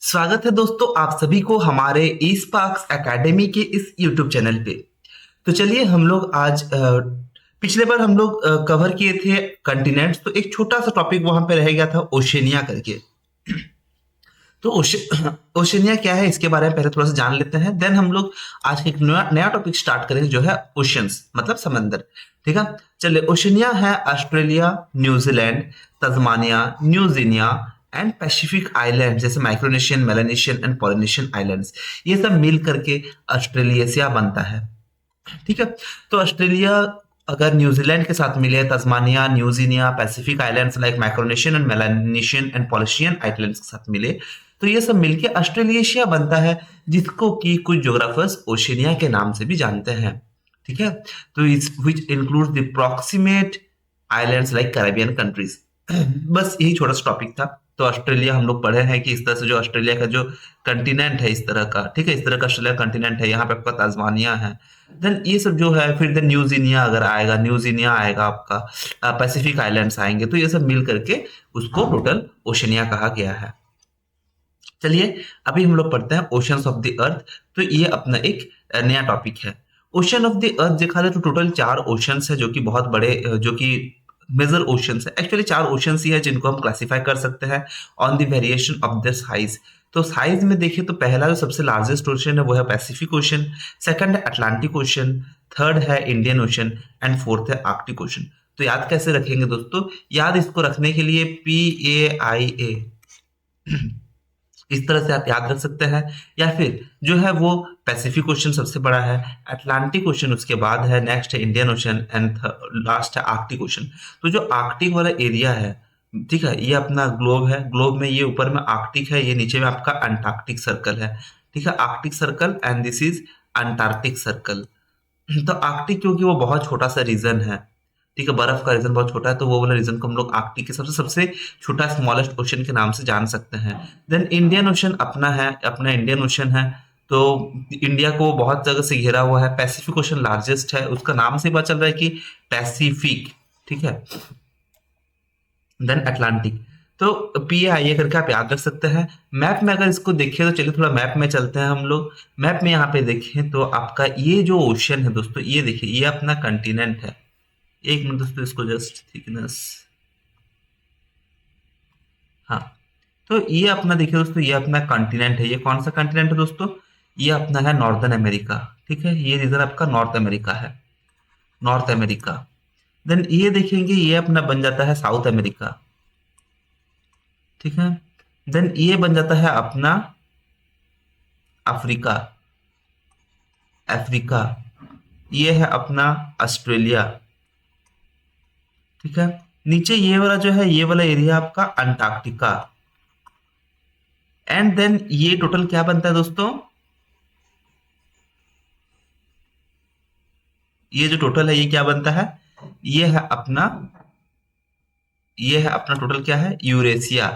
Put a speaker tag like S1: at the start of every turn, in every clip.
S1: स्वागत है दोस्तों आप सभी को हमारे ई स्पार्क्स एकेडमी के इस यूट्यूब चैनल पे। तो चलिए हम लोग आज पिछले बार हम लोग कवर किए थे कंटिनेंट्स। तो एक छोटा सा टॉपिक वहां पे रह गया था ओशनिया करके। तो ओशनिया क्या है इसके बारे में पहले थोड़ा सा जान लेते हैं, देन हम लोग आज एक नया नया टॉपिक स्टार्ट करेंगे जो है ओशंस मतलब समंदर। ठीक है, चलिए ओशनिया है Australia, New Zealand, Tasmania, New Guinea and Pacific island जैसे Micronesian, Melanesian and Polynesian islands, ये सब मिल करके ऑस्ट्रेलिएशिया बनता है। ठीक है, तो ऑस्ट्रेलिया अगर न्यूजीलैंड के साथ मिले, Tasmania, New Guinea, Pacific islands like Micronesian and Melanesian and Polynesian islands के साथ मिले, तो ये सब मिलके ऑस्ट्रेलिएशिया बनता है, जिसको कि कुछ ज्योग्राफर्स ओशनिया के नाम से भी जानते हैं। ठीक है, तो इस which includes the proximate islands like Caribbean countries. बस यही छोटा सा टॉपिक था। तो ऑस्ट्रेलिया हम लोग पढ़े हैं कि इस तरह से जो ऑस्ट्रेलिया का जो कंटिनेंट है इस तरह का, ठीक है, इस तरह का ऑस्ट्रेलिया कंटिनेंट है। यहाँ पे आपका तास्मानिया है, देन ये सब जो है, फिर देन न्यूजीनिया अगर आएगा, न्यूजीनिया आएगा आपका, पैसिफिक आइलैंड्स आएंगे, तो ये सब मिल करके उसको टोटल ओशनिया कहा गया है। चलिए अभी हम लोग पढ़ते हैं ओशंस ऑफ द अर्थ। तो ये अपना एक नया टॉपिक है। ओशन ऑफ द अर्थ देखा जाए तो टोटल 4 ओशंस है जो कि बहुत बड़े, जो कि मेजर ओशंस है। एक्चुअली 4 ओशंस ही है जिनको हम क्लासिफाई कर सकते हैं on the variation of the size. तो साइज में देखिए तो पहला जो सबसे लार्जेस्ट ओशन है वो है पैसिफिक ओशन, सेकंड है अटलांटिक ओशन, थर्ड है इंडियन ओशन एंड फोर्थ है आर्कटिक ओशन। तो याद कैसे रखेंगे दोस्तों? याद इसको रखने के लिए PAIA इस तरह से आप याद रख सकते हैं, या फिर जो है वो पैसिफिक ओशन सबसे बड़ा है, अटलांटिक ओशन उसके बाद है, नेक्स्ट है इंडियन ओशन एंड लास्ट है आर्कटिक ओशन। तो जो आर्कटिक वाला एरिया है, ठीक है, ये अपना ग्लोब है। ग्लोब में ये ऊपर में आर्कटिक है, ये नीचे में आपका अंटार्कटिक सर्कल है। ठीक है, Arctic circle and this is Antarctic circle. तो आर्कटिक क्योंकि वो बहुत छोटा सा रीजन है, ठीक है, बर्फ का रीजन बहुत छोटा है, तो वो वाला रीजन को हम लोग आर्कटिक के सबसे सबसे छोटा स्मॉलेस्ट ओशन के नाम से जान सकते हैं। देन इंडियन ओशन अपना है, अपना इंडियन ओशन है। तो इंडिया को बहुत जगह से घिरा हुआ है। पैसिफिक ओशन लार्जेस्ट है, उसका नाम से पता चल रहा है कि पैसिफिक। ठीक है, देन अटलांटिक। तो PAIA करके आप याद रख सकते हैं। मैप में अगर इसको देखें तो चलिए थोड़ा मैप में चलते हैं हम लोग। मैप में यहाँ पे देखें तो आपका ये जो ओशन है दोस्तों, ये देखिए, ये अपना कंटिनेंट है। एक मिनट दोस्तों, इसको जस्ट थिकनेस, हाँ, तो ये अपना देखिए दोस्तों, ये अपना कॉन्टिनेंट है। ये कौन सा कॉन्टिनेंट है दोस्तों? ये अपना है नॉर्दर्न अमेरिका। ठीक है, ये रीजन आपका नॉर्थ अमेरिका है, नॉर्थ अमेरिका। देन ये देखेंगे, ये अपना बन जाता है साउथ अमेरिका। ठीक है, देन ये बन जाता है अपना अफ्रीका, अफ्रीका। ये है अपना ऑस्ट्रेलिया। ठीक है, नीचे ये वाला जो है, ये वाला एरिया आपका अंटार्कटिका। एंड देन ये टोटल क्या बनता है दोस्तों? ये जो टोटल है ये क्या बनता है? ये है अपना, ये है अपना टोटल क्या है? यूरेशिया,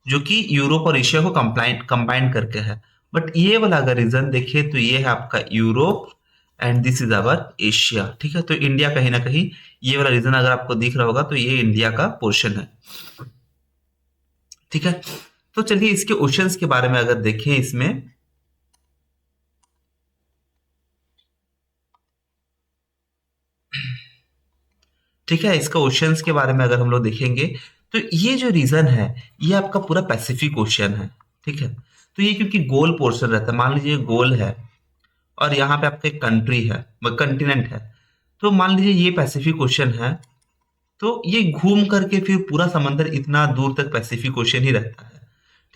S1: जो कि यूरोप और एशिया को कंबाइन करके है। बट ये वाला अगर रीजन देखिए तो ये है आपका Europe and this is our Asia. ठीक है, तो इंडिया कहीं ना कहीं, ये वाला रीजन अगर आपको दिख रहा होगा तो ये इंडिया का पोर्शन है। ठीक है, तो चलिए इसके ओशंस के बारे में अगर देखें इसमें, ठीक है, इसका ओशंस के बारे में अगर हम लोग देखेंगे तो ये जो रीजन है ये आपका पूरा पैसिफिक ओशन है। ठीक है, तो ये क्योंकि गोल पोर्शन रहता है, मान लीजिए गोल है और यहाँ पे आपका एक कंट्री है, कंटिनेंट है, तो मान लीजिए ये पैसिफिक ओशन है, तो ये घूम करके फिर पूरा समंदर इतना दूर तक पैसिफिक ओशन ही रहता है।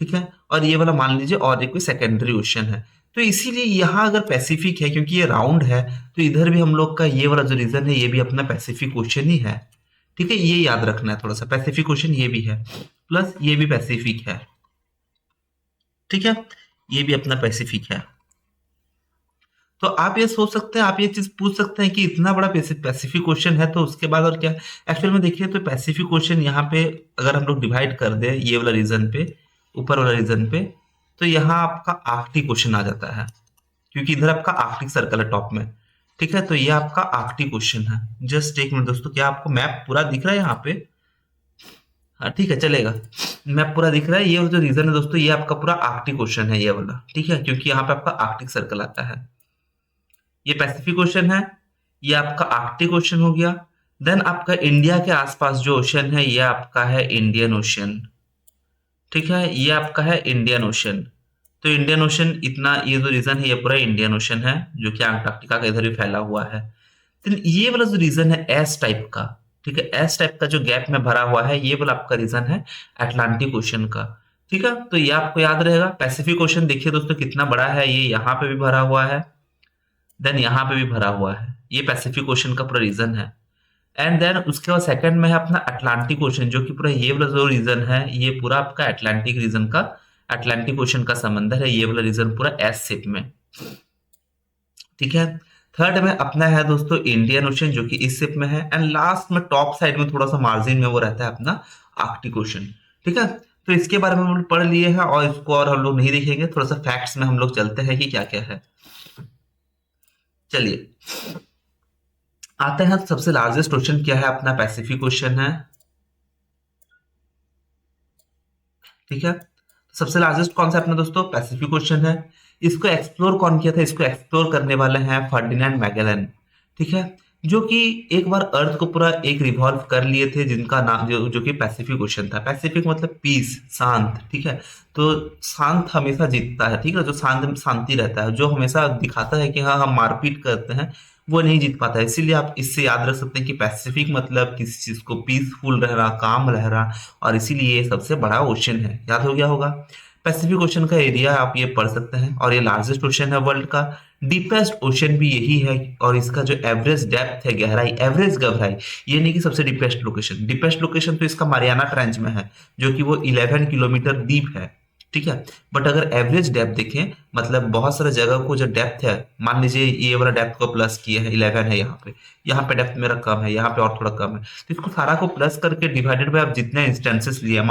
S1: ठीक है, और ये वाला मान लीजिए और एक कोई सेकेंडरी ओशन है। तो इसीलिए यहाँ अगर पैसिफिक है, क्योंकि ये राउंड है, तो इधर भी हम लोग का ये वाला जो रीजन है ये भी अपना पैसिफिक ओशन ही है। ठीक है, ये याद रखना है थोड़ा सा, पैसिफिक ओशन ये भी है, प्लस ये भी पैसिफिक है। ठीक है, ये भी अपना पैसिफिक है। तो आप ये सोच सकते हैं, आप ये चीज पूछ सकते हैं कि इतना बड़ा पैसिफिक ओशन है तो उसके बाद और क्या? एक्चुअल में देखिए तो पैसिफिक ओशन यहाँ पे अगर हम लोग डिवाइड कर दें ये वाला रीजन पे, ऊपर वाला रीजन पे, तो यहाँ आपका आर्कटिक ओशन आ जाता है, क्योंकि इधर आपका आर्कटिक सर्कल है टॉप में। ठीक है, तो ये आपका आर्कटिक ओशन है। जस्ट एक मिनट दोस्तों, क्या आपको मैप पूरा दिख रहा है यहाँ पे? हाँ ठीक है, चलेगा। मैप पूरा दिख रहा है। ये जो रीजन है दोस्तों, ये आपका पूरा आर्कटिक ओशन है ये वाला, ठीक है, क्योंकि यहाँ पे आपका आर्कटिक सर्कल आता है। ये पैसिफिक ओशन है, ये आपका आर्कटिक ओशन हो गया। देन आपका इंडिया के आसपास जो ओशन है, ये आपका है इंडियन ओशन, ठीक है, ये आपका है इंडियन ओशन। तो इंडियन ओशन इतना, ये जो रीजन है ये पूरा इंडियन ओशन है, जो कि अंटार्कटिका का इधर भी फैला हुआ है। तो ये वाला जो रीजन है एस टाइप का, ठीक है, एस टाइप का जो गैप में भरा हुआ है, ये वाला आपका रीजन है अटलांटिक ओशन का, ठीक है। तो ये आपको याद रहेगा। पैसिफिक ओशन देखिए दोस्तों कितना बड़ा है, ये यहाँ पे भी भरा हुआ है, देन यहाँ पे भी भरा हुआ है, ये पैसिफिक ओशन का पूरा रीजन है। एंड देन उसके बाद सेकंड में है अपना अटलांटिक ओशन, जो कि पूरा ये वाला जो रीजन है, ये पूरा आपका अटलांटिक रीजन का, अटलांटिक ओशन का समंदर है ये वाला रीजन पूरा एस शेप में, ठीक है। थर्ड में अपना है दोस्तों इंडियन ओशन, जो कि इस शेप में है। एंड लास्ट में टॉप साइड में थोड़ा सा मार्जिन में वो रहता है अपना आर्कटिक ओशन, ठीक है। तो इसके बारे में हम लोग पढ़ लिए हैं और इसको और हम लोग नहीं देखेंगे, थोड़ा सा फैक्ट्स में हम लोग चलते हैं कि क्या क्या है। चलिए आते हैं, सबसे लार्जेस्ट ओशन क्या है, अपना पैसिफिक ओशन है, ठीक है। सबसे लार्जेस्ट कौन सा अपना दोस्तों पैसिफिक ओशन है। इसको एक्सप्लोर कौन किया था, इसको एक्सप्लोर करने वाले हैं फर्डिनेंड मैगेलन, ठीक है, जो कि एक बार अर्थ को पूरा एक रिवॉल्व कर लिए थे, जिनका नाम जो कि पैसिफिक ओशन था। पैसिफिक मतलब पीस, शांत, ठीक है। तो शांत हमेशा जीतता है, ठीक है, जो शांत शांति रहता है, जो हमेशा दिखाता है कि हाँ हम मारपीट करते हैं, वो नहीं जीत पाता है। इसीलिए आप इससे याद रख सकते हैं कि पैसिफिक मतलब किसी चीज को पीसफुल रह रहा, काम रह रहा, और इसीलिए ये सबसे बड़ा ओशन है। याद हो गया होगा। पैसिफिक ओशन का एरिया आप ये पढ़ सकते हैं, और ये लार्जेस्ट ओशन है वर्ल्ड का। डीपेस्ट ओशन भी यही है, और इसका जो एवरेज डेप्थ है, गहराई, एवरेज गहराई, ये नहीं कि सबसे डीपेस्ट लोकेशन। डीपेस्ट लोकेशन तो इसका मारियाना ट्रेंच में है, जो कि वो 11 किलोमीटर डीप है, ठीक है। बट अगर एवरेज डेप्थ देखें, मतलब बहुत सारे जगह को जो डेप्थ है, मान लीजिए ये वाला डेप्थ को प्लस किया है, 11 है यहाँ पे डेप्थ मेरा कम है, यहाँ पे और थोड़ा कम है, तो इसको सारा को प्लस करके डिवाइडेड बाय आप जितने इंस्टेंसेस लिए,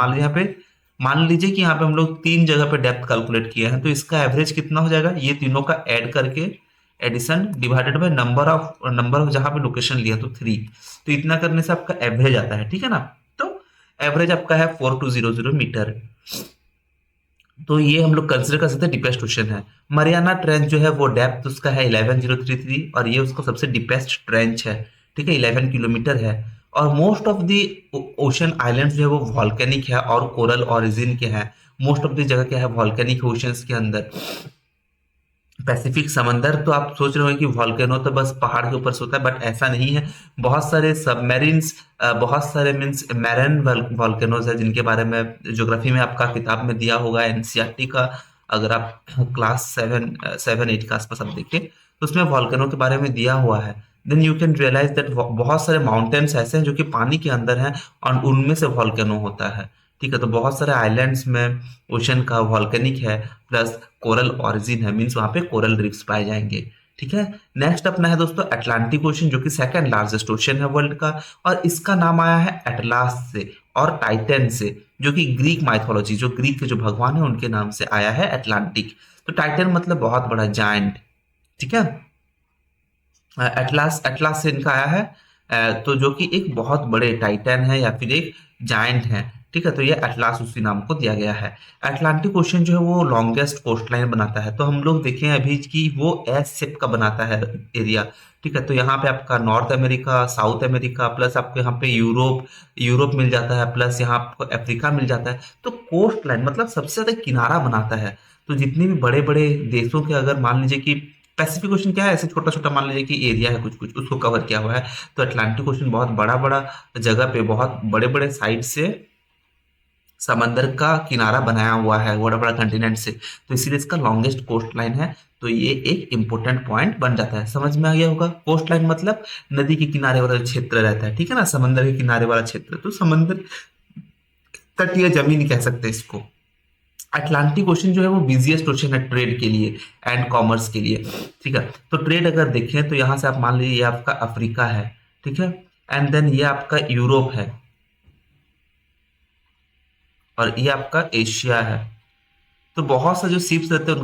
S1: मान लीजिए कि यहाँ पे हम लोग 3 जगह पे डेप्थ कैलकुलेट किए हैं, तो इसका एवरेज कितना हो जाएगा, ये तीनों का ऐड करके addition divided by number of जहां पे लोकेशन लिया, तो 3। तो इतना करने से आपका एवरेज आता है, ठीक है ना। तो एवरेज आपका है 4200 मीटर। तो ये हम लोग कंसिडर कर सकते हैं डीपेस्ट ओशन है। मरियाना ट्रेंच जो है वो डेप्थ उसका है 11033, और ये उसका सबसे डीपेस्ट ट्रेंच है, ठीक है, 11 किलोमीटर है। और most of the ocean islands जो है वो वॉल्केनिक है और कोरल ओरिजिन के हैं। मोस्ट ऑफ द जगह क्या है, वॉल्केनिक ओशंस के अंदर। पैसिफिक समंदर, तो आप सोच रहे हो कि वॉल्केनो तो बस पहाड़ के ऊपर से होता है, बट ऐसा नहीं है। बहुत सारे सबमेरिन्स, बहुत सारे मीन्स मैरन वॉल्केनोज है, जिनके बारे में ज्योग्राफी में आपका किताब में दिया होगा, एनसीईआरटी का, अगर आप क्लास 7-8 के आसपास आप देखिए, तो उसमें वॉल्केनो के बारे में दिया हुआ है। Then you can realise that बहुत सारे माउंटेन्स ऐसे हैं जो कि पानी के अंदर हैं, और उनमें से वॉल्केनो होता है, ठीक है। तो बहुत सारे आइलैंड्स में ओशन का वॉल्केनिक है, प्लस कोरल ओरिजिन है, मीन्स वहां पे कोरल रीफ्स पाए जाएंगे, ठीक है। नेक्स्ट अपना है दोस्तों अटलांटिक ओशन, जो कि सेकंड लार्जेस्ट ओशन है वर्ल्ड का, और इसका नाम आया है एटलास से और टाइटन से, जो कि ग्रीक माइथोलॉजी, जो ग्रीक के जो भगवान है उनके नाम से आया है अटलांटिक। तो टाइटन मतलब बहुत बड़ा जायंट, ठीक है। एटलास, एटलास से इनका आया है, तो जो कि एक बहुत बड़े टाइटन है या फिर एक जायंट है, ठीक है। तो ये एटलास उसी नाम को दिया गया है। अटलांटिक ओशन जो है वो लॉन्गेस्ट कोस्ट लाइन बनाता है। तो हम लोग देखें अभी कि वो एस शेप का बनाता है एरिया, ठीक है। तो यहाँ पे आपका north America, south America, plus आपको यहाँ पे यूरोप मिल जाता है, प्लस यहाँ आपको अफ्रीका मिल जाता है। तो कोस्ट लाइन मतलब सबसे ज्यादा किनारा बनाता है। तो जितने भी बड़े बड़े देशों के, अगर मान लीजिए कि पैसिफिक ओशन क्या है, ऐसे छोटा छोटा मान लीजिए कि एरिया है कुछ कुछ, उसको कवर किया हुआ है। तो अटलांटिक ओशन बहुत बड़ा बड़ा जगह पे, बहुत बड़े बड़े साइड से समंदर का किनारा बनाया हुआ है, बड़ा बड़ा कंटिनेंट से, तो इसीलिए इसका लॉन्गेस्ट कोस्ट लाइन है। तो ये एक इंपॉर्टेंट पॉइंट बन जाता है। समझ में आ गया होगा। कोस्ट लाइन मतलब नदी के किनारे वाला क्षेत्र रहता है, ठीक है ना, समंदर के किनारे वाला क्षेत्र, तो समंदर तटीय जमीन कह सकते हैं इसको। अटलांटिक ओशन जो है वो बिजिएस्ट ओशन है ट्रेड के लिए एंड कॉमर्स के लिए, ठीक है। तो ट्रेड अगर देखें तो यहाँ से आप मान लीजिए ये आपका अफ्रीका है, ठीक है, एंड देन ये आपका यूरोप है, और ये आपका एशिया है। तो बहुत से जो शिप्स रहते हैं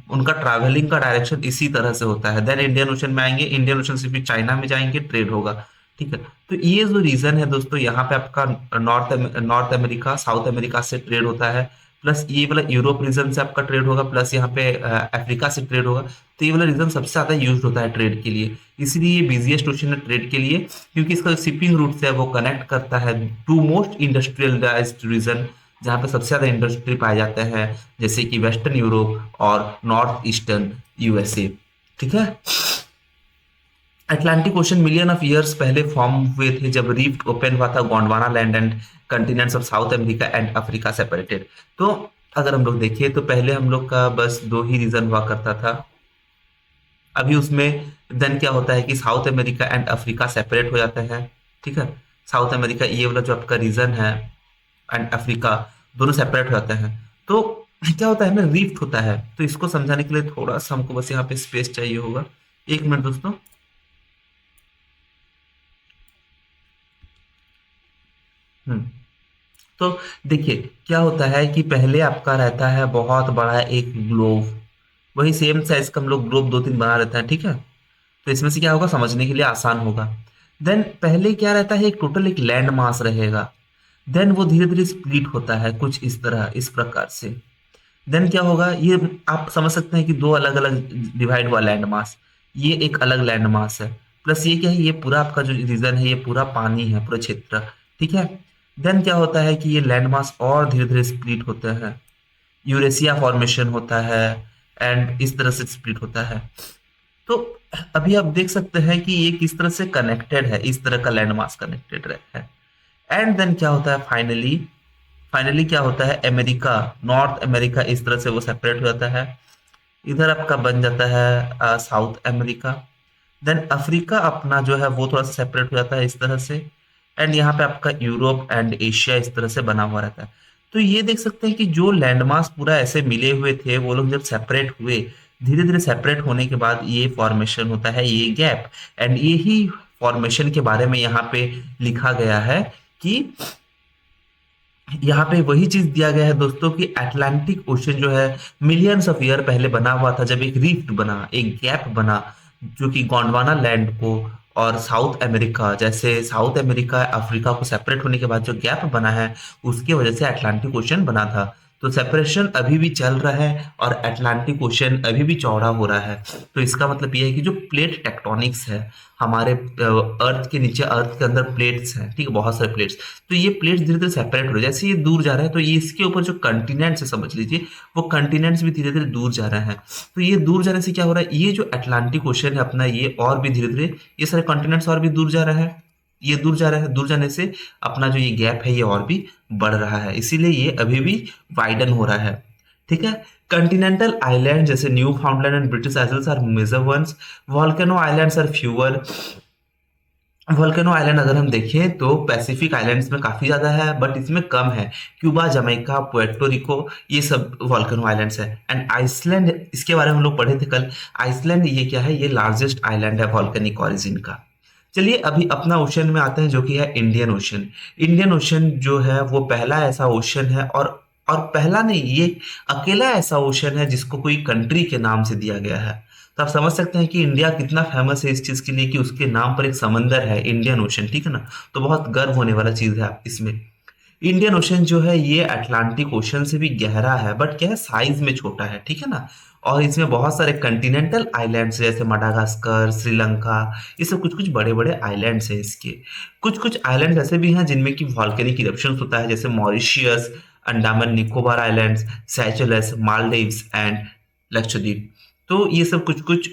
S1: उनका ट्रैवलिंग का डायरेक्शन इसी तरह से होता है। देन इंडियन ओशन में आएंगे, इंडियन ओशन से फिर चाइना में जाएंगे, ट्रेड होगा, ठीक है। तो ये जो रीजन है दोस्तों, यहाँ पे आपका नॉर्थ अमेरिका साउथ अमेरिका से ट्रेड होता है, प्लस ये वाला यूरोप रीजन से आपका ट्रेड होगा, प्लस यहाँ पे अफ्रीका से ट्रेड होगा। तो ये वाला रीजन सबसे ज्यादा यूज होता है ट्रेड के लिए, इसलिए ये बिजिएस्ट ओशन है ट्रेड के लिए, क्योंकि इसका जो शिपिंग रूट है वो कनेक्ट करता है टू मोस्ट इंडस्ट्रियलाइज्ड रीजन, जहाँ पे सबसे ज्यादा इंडस्ट्री पाए जाते हैं, जैसे कि वेस्टर्न यूरोप और नॉर्थ ईस्टर्न यूएसए। ठीक है। Atlantic ocean million of years पहले फॉर्म हुए थे जब रिफ्ट ओपन हुआ था Gondwana land and continents of south America and Africa separated. तो अगर हम लोग देखें तो पहले हम लोग का बस दो ही रीजन हुआ करता था, अभी उसमें देन क्या होता है कि south America and Africa separate हो जाता है। ठीक है। साउथ अमेरिका ये वाला जो आपका रीजन है एंड अफ्रीका दोनों सेपरेट हो जाते हैं। तो क्या होता है ना, रिफ्ट होता है। तो इसको समझाने के लिए थोड़ा सा हमको बस यहाँ पे स्पेस चाहिए होगा, 1 मिनट दोस्तों। हम्म। तो देखिए क्या होता है कि पहले आपका रहता है बहुत बड़ा एक ग्लोब, वही सेम साइज का हम लोग ग्लोब 2-3 बना लेते हैं। ठीक है। तो इसमें से क्या होगा, समझने के लिए आसान होगा। देन पहले क्या रहता है, एक टोटल एक लैंड मास रहेगा। देन वो धीरे धीरे स्प्लिट होता है कुछ इस तरह, इस प्रकार से। देन क्या होगा, ये आप समझ सकते हैं कि दो अलग अलग डिवाइड हुआ लैंड मास, ये एक अलग लैंड मास है, प्लस ये क्या है, ये पूरा आपका जो रीजन है ये पूरा पानी है, पूरा क्षेत्र। ठीक है। देन क्या होता है कि ये लैंड मास और धीरे धीरे स्प्लिट होते हैं, यूरेशिया फॉर्मेशन होता है एंड इस तरह से स्प्लिट होता है। तो अभी आप देख सकते हैं कि ये किस तरह से कनेक्टेड है, इस तरह का लैंड मास कनेक्टेड है। एंड देन क्या होता है, फाइनली फाइनली क्या होता है, अमेरिका, नॉर्थ अमेरिका इस तरह से वो सेपरेट हो जाता है, इधर आपका बन जाता है साउथ अमेरिका। देन अफ्रीका अपना जो है वो थोड़ा सा सेपरेट हो जाता है इस तरह से, एंड यहाँ पे आपका यूरोप एंड एशिया इस तरह से बना हुआ रहता है। तो ये देख सकते हैं कि जो लैंडमास पूरा ऐसे मिले हुए थे, वो लोग जब सेपरेट हुए, धीरे धीरे सेपरेट होने के बाद ये फॉर्मेशन होता है, ये गैप। एंड यही फॉर्मेशन के बारे में यहाँ पे लिखा गया है कि यहाँ पे वही चीज दिया गया है दोस्तों कि अटलांटिक ओशन जो है मिलियंस ऑफ ईयर पहले बना हुआ था, जब एक रिफ्ट बना, एक गैप बना, जो कि गोंडवाना लैंड को और साउथ अमेरिका, जैसे साउथ अमेरिका अफ्रीका को सेपरेट होने के बाद जो गैप बना है, उसके वजह से अटलांटिक ओशन बना था। तो सेपरेशन अभी भी चल रहा है और अटलांटिक ओशन अभी भी चौड़ा हो रहा है। तो इसका मतलब ये है कि जो प्लेट टेक्टोनिक्स है हमारे अर्थ के नीचे, अर्थ के अंदर प्लेट्स हैं, ठीक है, बहुत सारे प्लेट्स। तो ये प्लेट्स धीरे धीरे सेपरेट हो रहे हैं, जैसे ये दूर जा रहा है तो ये इसके ऊपर जो कंटिनेंट्स है समझ लीजिए, वो कंटिनेंट्स भी धीरे धीरे दूर जा रहे हैं। तो ये दूर जाने से क्या हो रहा है, ये जो अटलांटिक ओशन है अपना, ये और भी धीरे धीरे, ये सारे कॉन्टिनेंट्स और भी दूर जा रहे हैं, ये दूर जा रहा है, दूर जाने से अपना जो ये गैप है ये और भी बढ़ रहा है, इसीलिए ये अभी भी वाइडन हो रहा है। ठीक है। कंटिनेंटल आइलैंड जैसे Newfoundland and British islands are major ones, volcano islands are fewer. Volcano island अगर हम देखें तो पैसिफिक आइलैंड्स में काफी ज्यादा है, बट इसमें कम है। क्यूबा, जमैका, पुएर्टो रिको, ये सब वोल्केनो आइलैंड्स है। एंड आइसलैंड, इसके बारे में हम लोग पढ़े थे कल। आइसलैंड ये क्या है, ये लार्जेस्ट आइलैंड है वोल्केनिक ऑरिजिन का। चलिए अभी अपना ओशन में आते हैं जो कि है इंडियन ओशन। इंडियन ओशन जो है वो पहला ऐसा ओशन है, और पहला नहीं, ये अकेला ऐसा ओशन है जिसको कोई कंट्री के नाम से दिया गया है। तो आप समझ सकते हैं कि इंडिया कितना फेमस है इस चीज के लिए कि उसके नाम पर एक समंदर है, इंडियन ओशन। ठीक है ना। तो बहुत गर्व होने वाला चीज है इसमें। इंडियन ओशन जो है ये अटलांटिक ओशन से भी गहरा है, बट क्या है, साइज में छोटा है। ठीक है ना। और इसमें बहुत सारे कंटिनेंटल आइलैंड्स जैसे मडागास्कर, श्रीलंका, ये सब कुछ कुछ बड़े बड़े आइलैंड्स हैं इसके। कुछ कुछ आइलैंड्स ऐसे भी हैं जिनमें कि वॉल्केनिक इरप्शन होता है, जैसे Mauritius, Andaman Nicobar islands, Seychelles, Maldives and Lakshadweep. तो ये सब कुछ कुछ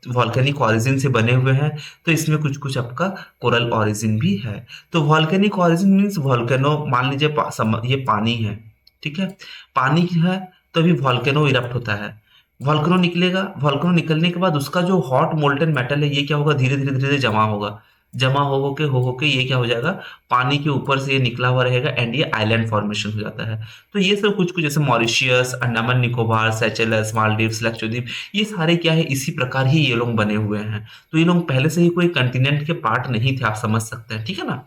S1: वॉल्केनिक ऑरिजिन से बने हुए हैं। तो इसमें कुछ कुछ आपका कोरल ऑरिजिन भी है। तो वॉल्केनिक ऑरिजिन मीन्स वॉल्केनो, मान लीजिए ये पानी है, ठीक है, पानी है, तो अभी वॉल्केनो इरप्ट होता है, वॉल्केनो निकलेगा, वॉल्केनो निकलने के बाद उसका जो हॉट मोल्टन मेटल है ये क्या होगा, धीरे धीरे धीरे धीरे जमा होगा, जमा हो के ये क्या हो जाएगा, पानी के ऊपर से ये निकला हुआ रहेगा एंड ये आइलैंड फॉर्मेशन हो जाता है। तो ये सब कुछ कुछ जैसे मॉरिशियस, अंडमान निकोबार, सेचेल्स, मालदीव्स, लक्षद्वीप, ये सारे क्या है, इसी प्रकार ही ये लोग बने हुए हैं। तो ये लोग पहले से ही कोई कंटिनेंट के पार्ट नहीं थे, आप समझ सकते हैं। ठीक है ना।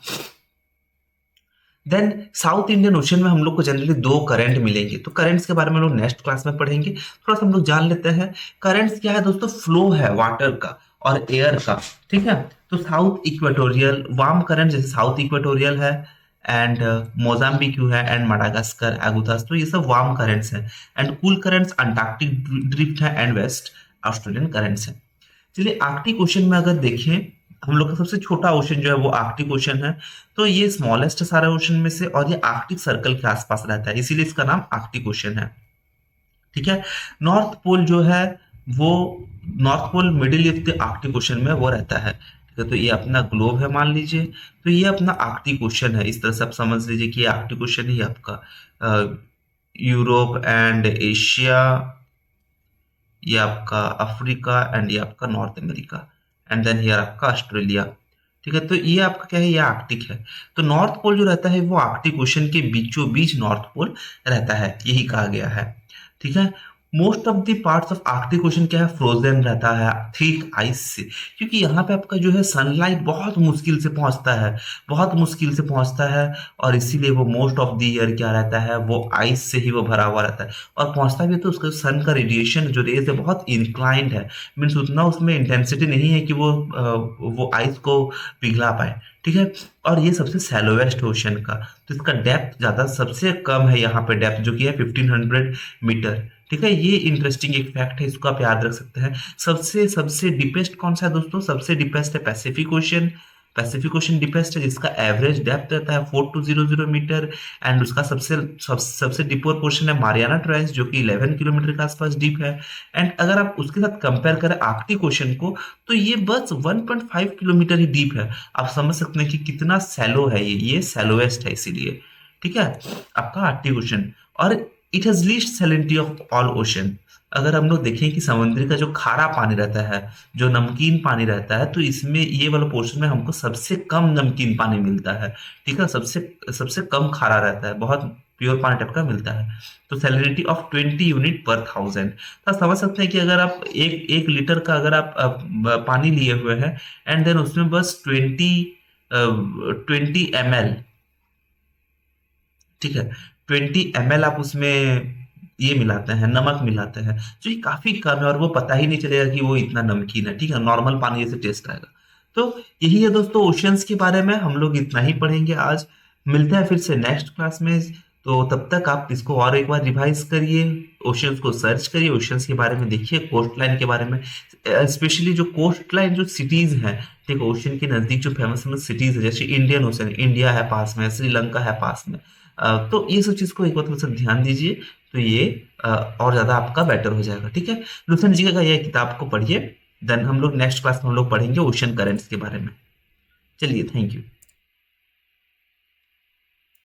S1: देन साउथ इंडियन ओशन में हम लोग को जनरली दो करंट मिलेंगे। तो करंट्स के बारे में हम लोग नेक्स्ट क्लास में पढ़ेंगे। थोड़ा सा हम लोग जान लेते हैं करंट्स क्या है दोस्तों, फ्लो है वाटर का, और एयर का, ठीक है। तो साउथ इक्वेटोरियल वार्म करंट जैसे साउथ इक्वेटोरियल है, एंड मोजाम्बिक है, एंड मडागास्कर, एगुतास, तो ये सब वार्म करंट्स हैं। And cool currents Antarctic drift है, एंड वेस्ट ऑस्ट्रेलियन करंट्स हैं। चलिए आर्कटिक ओशन में अगर देखें, हम लोग का सबसे छोटा ओशन जो है वो आर्कटिक ओशन है। तो ये स्मॉलेस्ट है सारे ओशन में से, और ये आर्कटिक सर्कल के आसपास रहता है, इसीलिए इसका नाम आर्कटिक ओशन है, ठीक है। नॉर्थ पोल जो है वो, नॉर्थ पोल मिडिल ईस्ट के आर्कटिक ओशन में वो रहता है, ठीक है। तो ये अपना ग्लोब है मान लीजिए, तो ये अपना आर्कटिक ओशन है। इस तरह से आप समझ लीजिए कि ये आर्कटिक ओशन ही आपका यूरोप एंड एशिया, ये आपका अफ्रीका, एंड ये आपका नॉर्थ अमेरिका, एंड देन ये आपका ऑस्ट्रेलिया, ठीक है। तो ये आपका क्या है, ये आर्कटिक है। तो नॉर्थ पोल जो रहता है वो आर्कटिक ओशन के बीचों बीच नॉर्थ पोल रहता है, यही कहा गया है, ठीक है। Most of the parts of Arctic ocean क्या है, फ्रोजन रहता है थिक आइस से, क्योंकि यहाँ पे आपका जो है सनलाइट बहुत मुश्किल से पहुंचता है, बहुत मुश्किल से पहुंचता है, और इसीलिए वो मोस्ट ऑफ द ईयर क्या रहता है, वो आइस से ही वो भरा हुआ रहता है। और पहुंचता भी है तो उसका सन का रेडिएशन जो रेज है बहुत इंक्लाइंड है, मीन्स उतना उसमें इंटेंसिटी नहीं है कि वो आइस को पिघला पाए, ठीक है। और ये सबसे सैलोवेस्ट ओशन का, तो इसका डेप्थ ज़्यादा सबसे कम है यहाँ पे, डेप्थ जो कि है 1500 मीटर, ठीक है। ये इंटरेस्टिंग एक फैक्ट है, इसको आप याद रख सकते हैं। सबसे सबसे डीपेस्ट कौन सा है दोस्तों, सबसे डीपेस्ट है Pacific ocean. Pacific ocean deepest है, जिसका एवरेज डेप्थ रहता है 4200 मीटर, एंड उसका सबसे डीपर पोर्शन है मारियाना ट्रायंगल जो कि 11 किलोमीटर के आसपास डीप है। एंड अगर आप उसके साथ कंपेयर करें आर्कटिक ओशन को, तो ये बस 1.5 किलोमीटर ही डीप है। आप समझ सकते हैं कि कितना सैलो है, ये सैलोवेस्ट है इसीलिए, ठीक है, आपका आर्कटिक ओशन। और it has least salinity of all ocean. अगर हम लोग देखें कि समुद्र का जो खारा पानी रहता है, जो नमकीन पानी रहता है, तो इसमें ये वाला पोर्शन में हमको सबसे कम नमकीन पानी मिलता है, ठीक है। सबसे सबसे कम खारा रहता है, बहुत प्योर पानी टाइप का मिलता है। तो सैलिनिटी ऑफ 20 यूनिट पर 1000। तो आप समझ सकते हैं कि अगर आप एक लीटर का अगर आप पानी लिए हुए हैं, एंड देन उसमें बस 20 ml, ठीक है, 20 ml आप उसमें ये मिलाते हैं, नमक मिलाते हैं, जो ये काफी कम है, और वो पता ही नहीं चलेगा कि वो इतना नमकीन है, ठीक है, नॉर्मल पानी जैसे टेस्ट आएगा। तो यही है दोस्तों ओशियंस के बारे में, हम लोग इतना ही पढ़ेंगे आज। मिलते हैं फिर से नेक्स्ट क्लास में। तो तब तक आप इसको और एक बार रिवाइज करिए, ओशियंस को सर्च करिए, ओशियंस के बारे में देखिए, कोस्ट लाइन के बारे में, स्पेशली जो कोस्ट लाइन जो सिटीज हैं, ठीक है, ओशियन के नजदीक जो फेमस फेमस सिटीज है, जैसे इंडियन ओशन, इंडिया है पास में, श्रीलंका है पास में, तो ये सब चीज को एक बार थोड़ा सा ध्यान दीजिए, तो ये और ज्यादा आपका बेटर हो जाएगा, ठीक है। लुथन जी का ये किताब को पढ़िए, देन हम लोग नेक्स्ट क्लास में हम लोग पढ़ेंगे ओशन करेंट्स के बारे में। चलिए, थैंक यू।